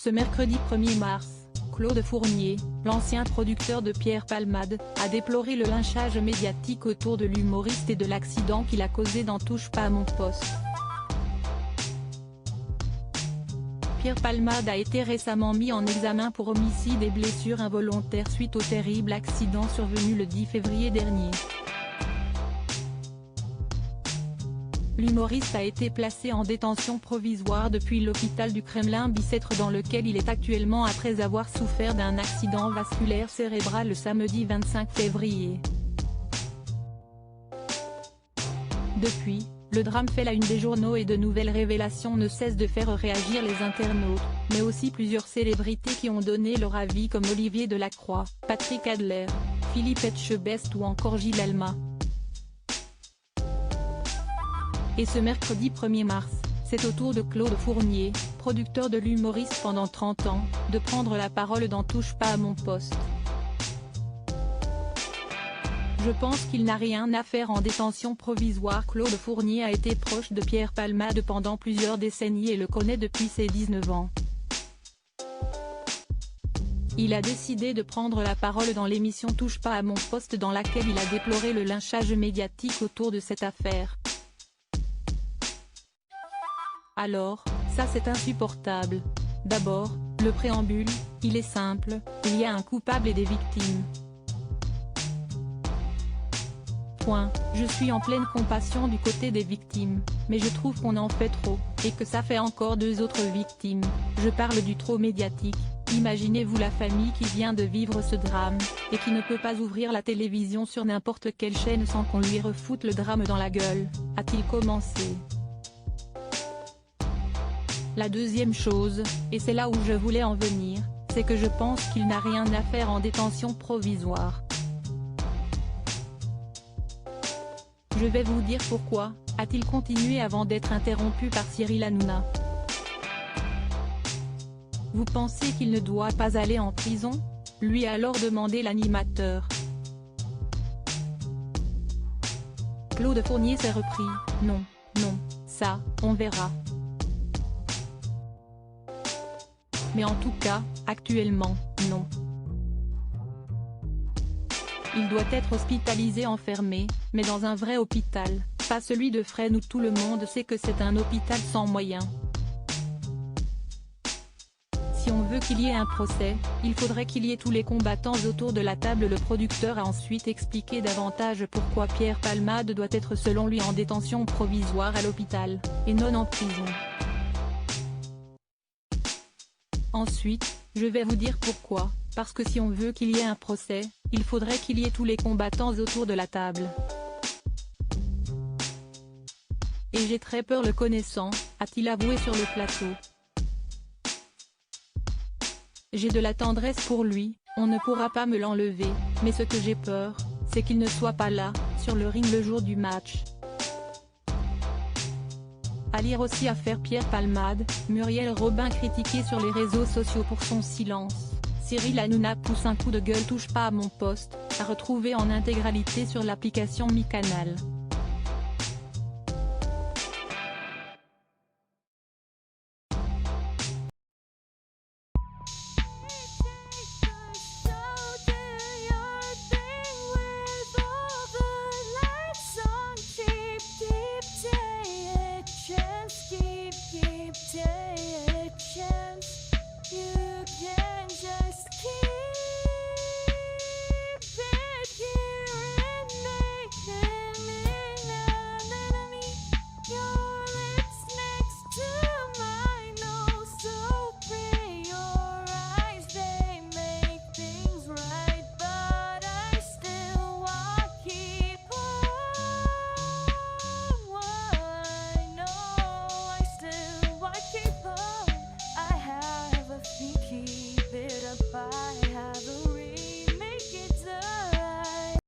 Ce mercredi 1er mars, Claude Fournier, l'ancien producteur de Pierre Palmade, a déploré le lynchage médiatique autour de l'humoriste et de l'accident qu'il a causé dans Touche pas à mon poste. Pierre Palmade a été récemment mis en examen pour homicide et blessures involontaires suite au terrible accident survenu le 10 février dernier. L'humoriste a été placé en détention provisoire depuis l'hôpital du Kremlin-Bicêtre dans lequel il est actuellement après avoir souffert d'un accident vasculaire cérébral le samedi 25 février. Depuis, le drame fait la une des journaux et de nouvelles révélations ne cessent de faire réagir les internautes, mais aussi plusieurs célébrités qui ont donné leur avis comme Olivier Delacroix, Patrick Adler, Philippe Etchebest ou encore Gilles Alma. Et ce mercredi 1er mars, c'est au tour de Claude Fournier, producteur de l'humoriste pendant 30 ans, de prendre la parole dans Touche pas à mon poste. Je pense qu'il n'a rien à faire en détention provisoire. Claude Fournier a été proche de Pierre Palmade pendant plusieurs décennies et le connaît depuis ses 19 ans. Il a décidé de prendre la parole dans l'émission Touche pas à mon poste dans laquelle il a déploré le lynchage médiatique autour de cette affaire. Alors, ça c'est insupportable. D'abord, le préambule, il est simple, il y a un coupable et des victimes. Point. Je suis en pleine compassion du côté des victimes, mais je trouve qu'on en fait trop, et que ça fait encore 2 autres victimes. Je parle du trop médiatique. Imaginez-vous la famille qui vient de vivre ce drame, et qui ne peut pas ouvrir la télévision sur n'importe quelle chaîne sans qu'on lui refoute le drame dans la gueule, a-t-il commencé. La deuxième chose, et c'est là où je voulais en venir, c'est que je pense qu'il n'a rien à faire en détention provisoire. Je vais vous dire pourquoi, a-t-il continué avant d'être interrompu par Cyril Hanouna. Vous pensez qu'il ne doit pas aller en prison? Lui a alors demandé l'animateur. Claude Fournier s'est repris, non, ça, on verra. Mais en tout cas, actuellement, non. Il doit être hospitalisé enfermé, mais dans un vrai hôpital, pas celui de Fresnes où tout le monde sait que c'est un hôpital sans moyens. Si on veut qu'il y ait un procès, il faudrait qu'il y ait tous les combattants autour de la table. Le producteur a ensuite expliqué davantage pourquoi Pierre Palmade doit être selon lui en détention provisoire à l'hôpital, et non en prison. Ensuite, je vais vous dire pourquoi, parce que si on veut qu'il y ait un procès, il faudrait qu'il y ait tous les combattants autour de la table. Et j'ai très peur le connaissant, a-t-il avoué sur le plateau. J'ai de la tendresse pour lui, on ne pourra pas me l'enlever, mais ce que j'ai peur, c'est qu'il ne soit pas là, sur le ring le jour du match. À lire aussi affaire Pierre Palmade, Muriel Robin critiquée sur les réseaux sociaux pour son silence. Cyril Hanouna pousse un coup de gueule. Touche pas à mon poste, à retrouver en intégralité sur l'application Mi Canal.